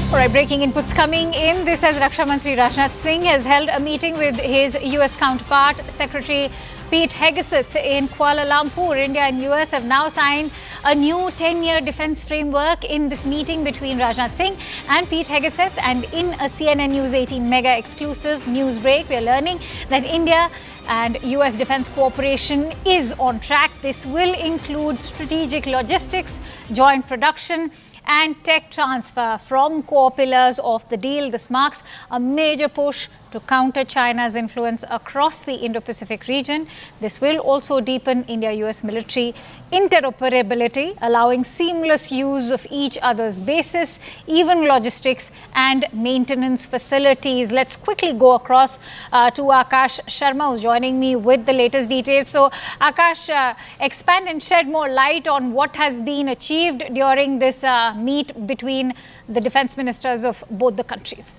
All right, breaking inputs coming in. This as Raksha Mantri Rajnath Singh has held a meeting with his US counterpart, Secretary Peter Hegseth in Kuala Lumpur. India and US have now signed a new 10-year defense framework in this meeting between Rajnath Singh and Peter Hegseth. And in a CNN News 18 mega exclusive news break, we are learning that India and US defense cooperation is on track. This will include strategic logistics, joint production, and tech transfer from core pillars of the deal. This marks a major push to counter China's influence across the Indo-Pacific region. This will also deepen India-US military interoperability, allowing seamless use of each other's bases, even logistics and maintenance facilities. Let's quickly go across to Akash Sharma, who's joining me with the latest details. So, Akash, expand and shed more light on what has been achieved during this meet between the defense ministers of both the countries.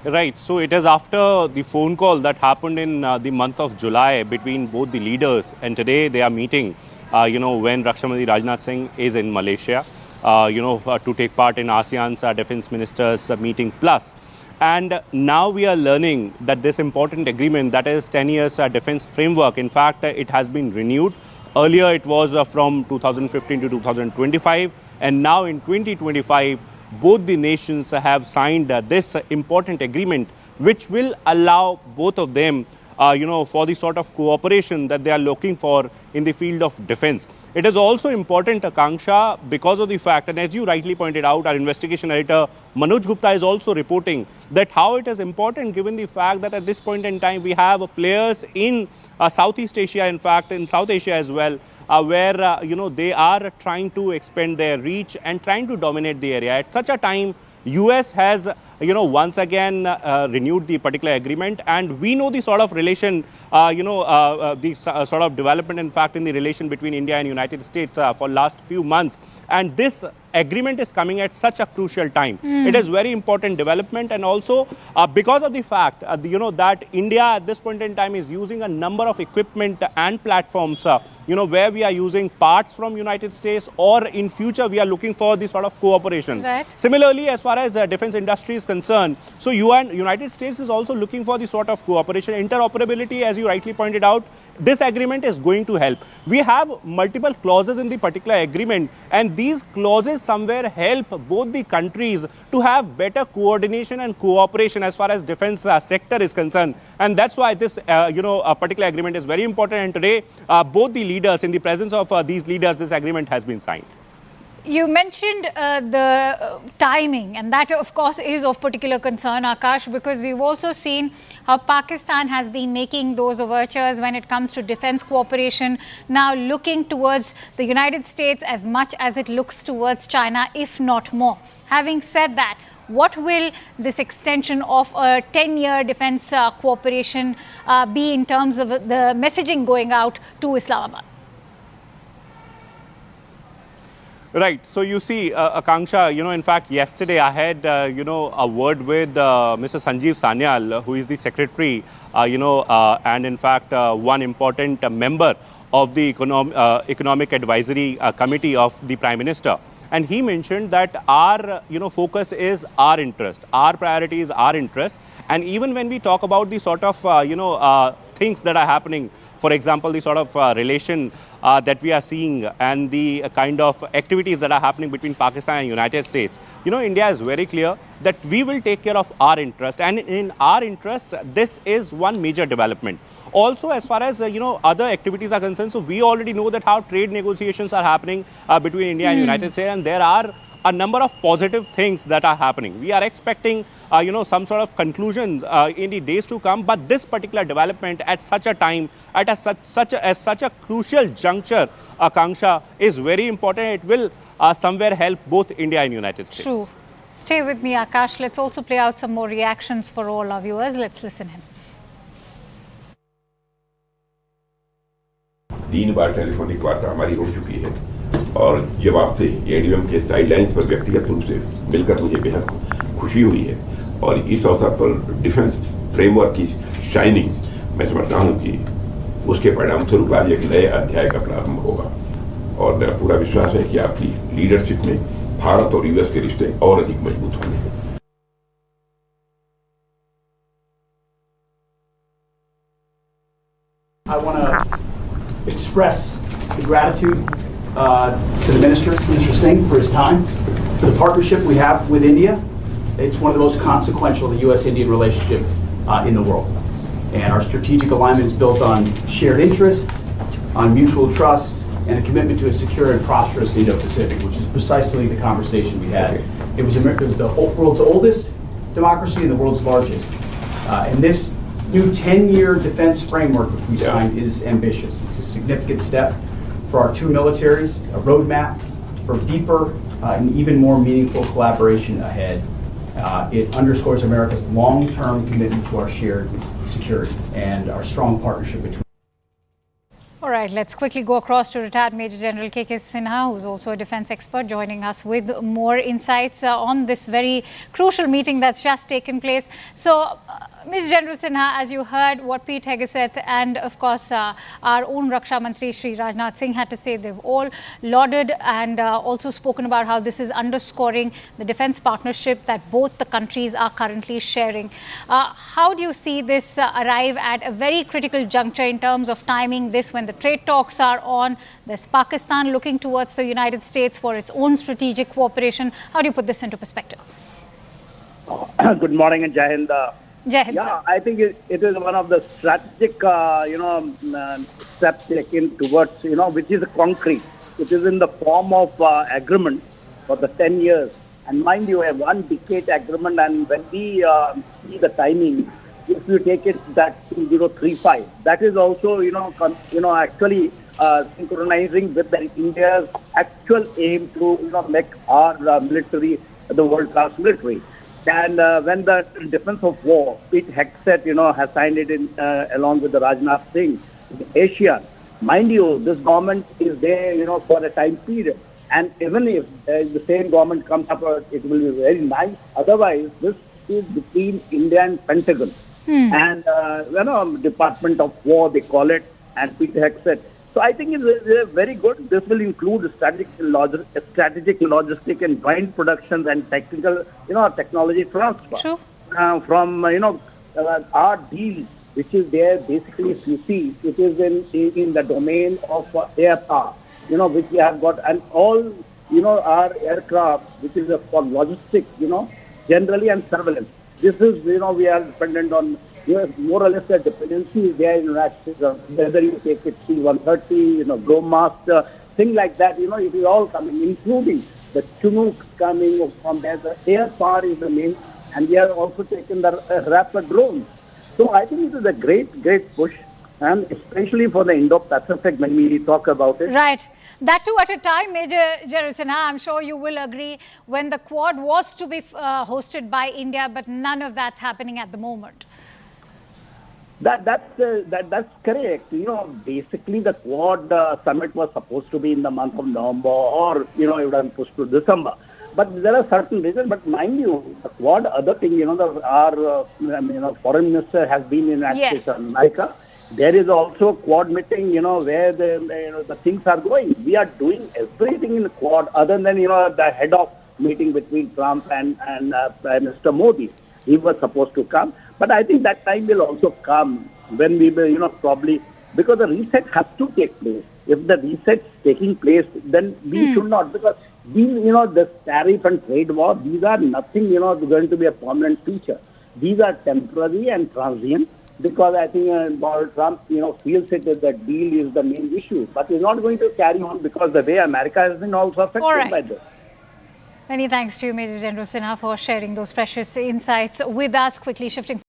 Right. So it is after the phone call that happened in the month of July between both the leaders, and today they are meeting, when Raksha Mantri Rajnath Singh is in Malaysia, to take part in ASEAN's defense ministers meeting plus. And now we are learning that this important agreement, that is 10 years defense framework, in fact, it has been renewed. Earlier it was from 2015 to 2025, and now in 2025, both the nations have signed this important agreement, which will allow both of them, for the sort of cooperation that they are looking for in the field of defense. It is also important, Akanksha, because of the fact, and as you rightly pointed out, our investigation editor Manoj Gupta is also reporting that how it is important given the fact that at this point in time we have players in Southeast Asia, in fact in South Asia as well, where they are trying to expand their reach and trying to dominate the area. At such a time, US has once again renewed the particular agreement, and we know the sort of relation, the sort of development, in fact, in the relation between India and United States for last few months. And this agreement is coming at such a crucial time. It is very important development, and also because of the fact, that India at this point in time is using a number of equipment and platforms, where we are using parts from United States, or in future we are looking for this sort of cooperation. Right. Similarly, as far as defense industry is concerned, so United States is also looking for the sort of cooperation, interoperability, as you rightly pointed out. This agreement is going to help. We have multiple clauses in the particular agreement, and these clauses somewhere help both the countries to have better coordination and cooperation as far as defense sector is concerned. And that's why this particular agreement is very important. And today, both the leaders, in the presence of these leaders, this agreement has been signed. You mentioned the timing, and that of course is of particular concern, Akash, because we've also seen how Pakistan has been making those overtures when it comes to defense cooperation, now looking towards the United States as much as it looks towards China, if not more. Having said that, what will this extension of a 10-year defense cooperation be in terms of the messaging going out to Islamabad? Right. So you see, Akanksha, in fact, yesterday I had, a word with Mr. Sanjeev Sanyal, who is the secretary, and in fact, one important member of the Economic Advisory Committee of the Prime Minister. And he mentioned that our, focus is our interest. Our priority is our interest. And even when we talk about the sort of, things that are happening, for example, the sort of relation that we are seeing and the kind of activities that are happening between Pakistan and United States, India is very clear that we will take care of our interest. And in our interest, this is one major development. Also, as far as, other activities are concerned, so we already know that how trade negotiations are happening between India and United States, and there are a number of positive things that are happening. We are expecting, some sort of conclusions in the days to come. But this particular development at such a time, at such a crucial juncture, Akanksha, is very important. It will somewhere help both India and United States. True. Stay with me, Akash. Let's also play out some more reactions for all our viewers. Let's listen in. 3 bar telephonic वार्ता हमारी हो चुकी है, और जब आपसे ADM के sidelines पर व्यक्तिगत रूप से मिलकर मुझे बेहद खुशी हुई है। और इस अवसर पर डिफेंस फ्रेमवर्क की शाइनिंग, मैं समझता हूँ कि उसके परिणाम स्वरूप आज एक नए अध्याय का प्रारंभ होगा। और मेरा पूरा विश्वास है कि आपकी लीडरशिप में भारत और यूएस के रिश्ते और अधिक मजबूत होंगे। I want to express the gratitude to the Minister Singh, for his time, for the partnership we have with India. It's one of the most consequential of the U.S.-Indian relationship in the world. And our strategic alignment is built on shared interests, on mutual trust, and a commitment to a secure and prosperous Indo-Pacific, which is precisely the conversation we had. It was the world's oldest democracy and the world's largest. And this new 10-year defense framework which we signed is ambitious. It's a significant step for our two militaries, a roadmap for deeper and even more meaningful collaboration ahead. It underscores America's long-term commitment to our shared security and our strong partnership between. All right, let's quickly go across to retired Major General K.K. Sinha, who's also a defense expert, joining us with more insights on this very crucial meeting that's just taken place. So, Major General Sinha, as you heard what Pete Hegseth and, of course, our own Raksha Mantri Shri Rajnath Singh had to say, they've all lauded and also spoken about how this is underscoring the defense partnership that both the countries are currently sharing. How do you see this arrive at a very critical juncture in terms of timing this when the trade talks are on? There's Pakistan looking towards the United States for its own strategic cooperation. How do you put this into perspective? Good morning and Jai Hind. Jai Hind, yeah, sir. I think it is one of the strategic, steps taken towards, which is concrete. It is in the form of agreement for the 10 years. And mind you, a 1 decade agreement, and when we see the timing, if you take it that 2035, that is also, actually synchronizing with India's actual aim to, make our military the world-class military. And when the Defense of War, Pete Hegseth, has signed it in along with the Rajnath Singh, Asia. Mind you, this government is there, for a time period. And even if the same government comes up, it will be very nice. Otherwise, this is between India and Pentagon. And, Department of War, they call it, and Peter Hegseth. So I think it's very good. This will include strategic logistic and joint productions and technical, technology transfer. True. From, our deal, which is there, basically, if you see, it is in the domain of air power, which we have got, and all, our aircraft, which is for logistics, generally, and surveillance. This is, we are dependent on, more or less the dependency is there in the United States, whether you take it C-130, Glowmaster, things like that, it is all coming, including the Chinook coming from there. The air power is the main, and we have also taken the rapid drones. So I think it is a great, great push, and especially for the Indo-Pacific when we talk about it. Right. That too at a time, Major General Sinha, I'm sure you will agree, when the Quad was to be hosted by India, but none of that's happening at the moment. That's correct. Basically the Quad summit was supposed to be in the month of November, or, it would have pushed to December. But there are certain reasons. But mind you, the Quad, other thing, our foreign minister has been in America. There is also Quad meeting, where the things are going. We are doing everything in the Quad, other than, the head of meeting between Trump and Prime Minister Modi. He was supposed to come. But I think that time will also come when we will, probably, because the reset has to take place. If the reset is taking place, then we should not, because these, the tariff and trade war, these are nothing, going to be a permanent feature. These are temporary and transient, because I think Donald Trump, feels it that the deal is the main issue. But he's not going to carry on, because the way America has been also affected by this. Many thanks to you, Major General Sinha, for sharing those precious insights with us. Quickly shifting